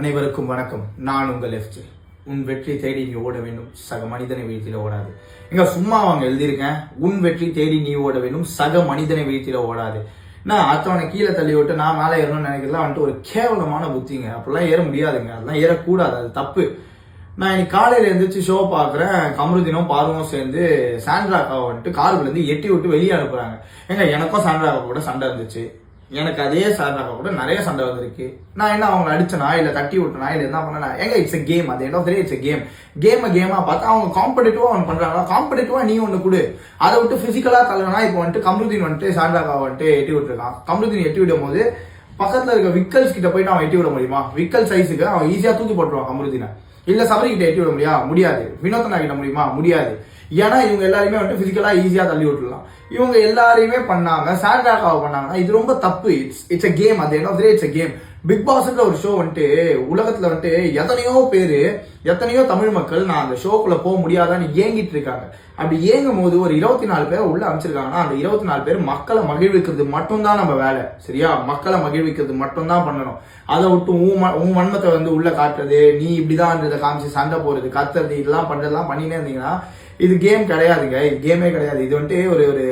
அனைவருக்கும் வணக்கம். நான் உங்கள் எஃப்ஜே. உன் வெற்றி தேடி நீ ஓட வேண்டும், சக மனிதனை வீழ்த்தில ஓடாது. எங்க சும்மா அவங்க எழுதியிருக்கேன், உன் வெற்றி தேடி நீ ஓட வேண்டும், சக மனிதனை வீழ்த்தில ஓடாது. நான் அடுத்தவனை கீழே தள்ளி விட்டு நான் மேலே ஏறணும்னு நினைக்கிறதுலாம் வந்துட்டு ஒரு கேவலமான புத்திங்க. அப்படிலாம் ஏற முடியாதுங்க, அதெல்லாம் ஏறக்கூடாது, அது தப்பு. நான் இன்னைக்கு காலையில எழுந்திரிச்சு ஷோ பார்க்குறேன். கமருதீனும் பார்வம் சேர்ந்து சாண்ட்ராக்காவை வந்துட்டு காருக்குள்ளேருந்து எட்டி விட்டு வெளியே அனுப்புறாங்க. ஏங்க எனக்கும் சாண்ட்ராக்கா கூட சண்டை இருந்துச்சு, எனக்கு அதே சாண்ட்ராக்கா கூட நிறைய சண்டை வந்திருக்கு. நான் என்ன அவங்க அடிச்சனா இல்ல தட்டி விட்டனா இல்ல என்ன பண்ணனா? ஏங்க இட்ஸ் எ கேம். அது end of the day it's a கேமா பார்த்தா அவங்க காம்படிட்டிவா ஒன்று பண்றாங்க. காம்படிட்டிவா நீ ஒன்று கொடு. அதை விட்டு பிசிக்கலா தள்ளனா இப்போ வந்துட்டு கமருதீன் வந்துட்டு சாண்ட்ராக்காவை வந்துட்டு எட்டி விட்டுருக்கான். கமருதீன் எட்டி விடும் போது பக்கத்துல இருக்க விக்கல்ஸ் கிட்ட போயிட்டு அவன் எட்டி விட முடியுமா? விக்கல் சைஸுக்கு அவன் ஈஸியா தூக்கி போட்டுருவான் கமருதீனை. இல்ல சபரி கிட்ட எட்டி விட முடியாது. வினோதனா கிட்ட முடியுமா? முடியாது. ஏன்னா இவங்க எல்லாருமே வந்துட்டு பிசிக்கலா ஈஸியா தள்ளி விட்டுலாம். இவங்க எல்லாரையுமே பண்ணாங்க, சாண்ட்ராக்காவை பண்ணாங்க. இது ரொம்ப தப்பு. It's a game. அது end of the day it's a game. Big பாஸ்ன்ற ஒரு ஷோ வந்துட்டு உலகத்துல வந்துட்டு எத்தனையோ தமிழ் மக்கள் நான் அந்த ஷோக்குள்ள போக முடியாதான்னு ஏங்கிட்டு இருக்காங்க. அப்படி ஏங்கும் போது ஒரு 24 பேர் உள்ள அமைச்சிருக்காங்கன்னா அந்த 24 பேர் மக்களை மகிழ்விக்கிறது மட்டும்தான் நம்ம வேலை. சரியா? மக்களை மகிழ்விக்கிறது மட்டும்தான் பண்ணணும். அதை விட்டு உன் வன்மத்தை வந்து உள்ள காட்டுறது, நீ இப்படிதான் காமிச்சு சண்டை போடுறது, கத்துறது, இதெல்லாம் பண்றதெல்லாம் பண்ணினே இருந்தீங்கன்னா இது கேம் கிடையாதுங்க. இது கேமே கிடையாது. இது வந்துட்டு ஒரு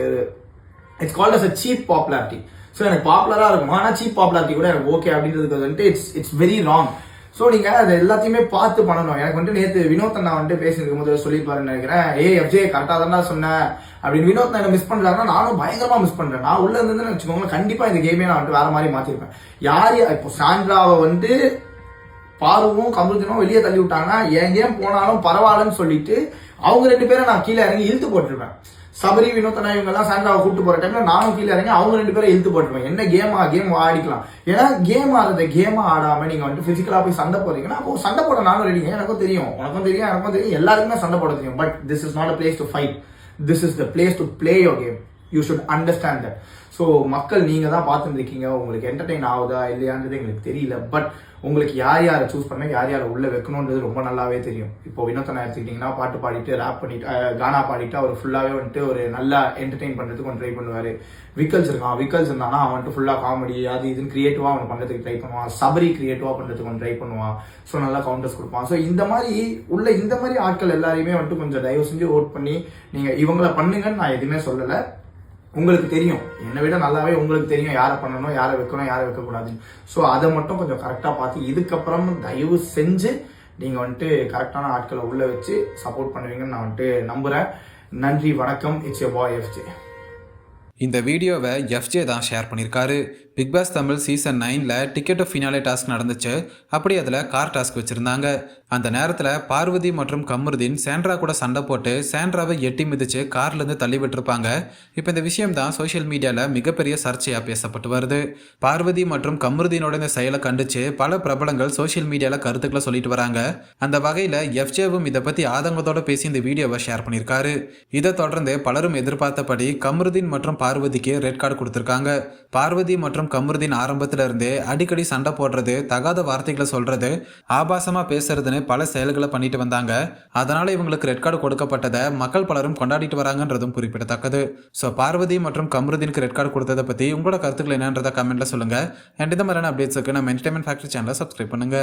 it's called as a cheap popularity. So எனக்கு பாப்புலரா இருக்கும், ஆனால் சீப் பாப்புலாரிட்டி கூட எனக்கு ஓகே அப்படின்றதுக்கு வந்துட்டு இட்ஸ் வெரி ராங். ஸோ நீங்க அதை எல்லாத்தையுமே பார்த்து பண்ணணும். எனக்கு வந்துட்டு நேற்று வினோத் அண்ணா வந்துட்டு பேசியிருக்கும் போது சொல்லியிருப்பாருன்னு நினைக்கிறேன். எஃப்ஜே கரெக்டாக தானே சொன்னேன் அப்படின்னு. வினோத் என்ன மிஸ் பண்றாங்கன்னா நானும் பயங்கரமா மிஸ் பண்றேன். நான் உள்ள இருந்துன்னு வச்சுக்கோங்க, கண்டிப்பா இந்த கேமே நான் வந்துட்டு வேற மாதிரி மாத்திருப்பேன். யார் இப்போ சாண்ட்ராவை வந்து பார்வும் கமருதீனும் வெளியே தள்ளி விட்டாங்கன்னா என் கேம் போனாலும் பரவாயில்லன்னு சொல்லிட்டு அவங்க 2 பேரும் நான் கீழே இறங்கி இழுத்து போட்டுருப்பேன். சபரி வினோதனா இவங்க எல்லாம் சாண்ட்ராவை கூப்பிட்டு போற டைம்ல நானும் கீழே இறங்கி அவங்க 2 பேரும் இழுத்து போட்டுருவேன். என்ன கேம் ஆடிக்கலாம். ஏன்னா கேம் ஆடுறத கேமா ஆடாம நீங்க வந்துட்டு பிசிக்கலா போய் சண்டை போறீங்கன்னா அப்போ சண்டை போட நானும் ரெடிங்க. எனக்கும் தெரியும், உனக்கும் தெரியும், எனக்கும் தெரியும், எல்லாருக்குமே சண்டை போட தெரியும். But this is not a place to fight. This is the place to play your game. You should understand that. So மக்கள் நீங்க தான் பார்த்துருக்கீங்க, உங்களுக்கு என்டர்டெயின் ஆகுதா இல்லையான்றது எங்களுக்கு தெரியல. பட் உங்களுக்கு யாரை சூஸ் பண்ண யாரை உள்ள வைக்கணுன்றது ரொம்ப நல்லாவே தெரியும். இப்போ வினோதனா எடுத்துக்கிட்டீங்கன்னா பாட்டு பாடிட்டு ரேப் பண்ணிட்டு கானா பாடிட்டு அவர் ஃபுல்லாவே வந்துட்டு ஒரு நல்லா என்டர்டெயின் பண்றதுக்கு ஒன்று ட்ரை பண்ணுவாரு. விக்கல்ஸ் இருந்தானா அவன் வந்துட்டு ஃபுல்லா காமெடி அது இதுன்னு கிரியேட்டிவா அவன் பண்றதுக்கு ட்ரை பண்ணுவான். சபரி கிரியேட்டிவா பண்றதுக்கு ஒன்று ட்ரை பண்ணுவான். ஸோ நல்லா கவுண்டர்ஸ் கொடுப்பான். ஸோ இந்த மாதிரி ஆட்கள் எல்லாரையுமே வந்துட்டு கொஞ்சம் தயவு செஞ்சு ஓட் பண்ணி நீங்க இவங்களை பண்ணுங்கன்னு நான் எதுவுமே சொல்லலை. உங்களுக்கு தெரியும், என்னை விட நல்லாவே உங்களுக்கு தெரியும் யாரை பண்ணணும், யாரை வைக்கணும், யாரை வைக்கக்கூடாதுன்னு. ஸோ அதை மட்டும் கொஞ்சம் கரெக்டாக பார்த்து இதுக்கப்புறம் தயவு செஞ்சு நீங்கள் வந்துட்டு கரெக்டான ஆட்களை உள்ள வச்சு சப்போர்ட் பண்ணுவீங்கன்னு நான் வந்துட்டு நம்புகிறேன். நன்றி, வணக்கம். It's your boy F J. இந்த வீடியோவை எஃப்ஜே தான் ஷேர் பண்ணியிருக்காரு. பிக் பாஸ் தமிழ் சீசன் 9ல் டிக்கெட் ஆஃப் ஃபினாலே டாஸ்க் நடந்துச்சு. அப்படி அதில் கார் டாஸ்க் வச்சுருந்தாங்க. அந்த நேரத்தில் பார்வதி மற்றும் கமருதீன் சாண்ட்ரா கூட சண்டை போட்டு சாண்ட்ராவை எட்டி மிதிச்சு கார்லேருந்து தள்ளி விட்டுருப்பாங்க. இப்போ இந்த விஷயம் தான் சோஷியல் மீடியாவில் மிகப்பெரிய சர்ச்சையாக பேசப்பட்டு வருது. பார்வதி மற்றும் கமருதீனோட இந்த செயலை கண்டிச்சு பல பிரபலங்கள் சோஷியல் மீடியாவில் கருத்துக்களை சொல்லிட்டு வராங்க. அந்த வகையில் எஃப்ஜேவும் இதை பற்றி ஆதங்கத்தோடு பேசி இந்த வீடியோவை ஷேர் பண்ணியிருக்காரு. இதை தொடர்ந்து பலரும் எதிர்பார்த்தபடி கமருதீன் மற்றும் பார்வதிக்கு ரெட் கார்டு கொடுத்துருக்காங்க. பார்வதி மற்றும் கமருதீன் ஆரம்பத்துல இருந்தே அடிக்கடி சண்டை போடுறது, தகாத வார்த்தைகளை சொல்றது, ஆபாசமா பேசுறதுன்னு பல செயல்களை பண்ணிட்டு வந்தாங்க. அதனால இவங்களுக்கு ரெட் கார்டு கொடுக்கப்பட்டதை மக்கள் பலரும் கொண்டாடிட்டு வராங்கன்றதும் குறிப்பிடத்தக்கது. ஸோ பார்வதி மற்றும் கமருதீனுக்கு ரெட் கார்டு கொடுத்ததை பத்தி உங்களோட கருத்துக்கள் என்னன்றதை கமெண்ட்ல சொல்லுங்க. அண்ட் இந்த மாதிரியான அப்டேட்ஸுக்கு நம்ம என்டர்டைன்மெண்ட் ஃபேக்டரி சேனலை சப்ஸ்கிரைப் பண்ணுங்க.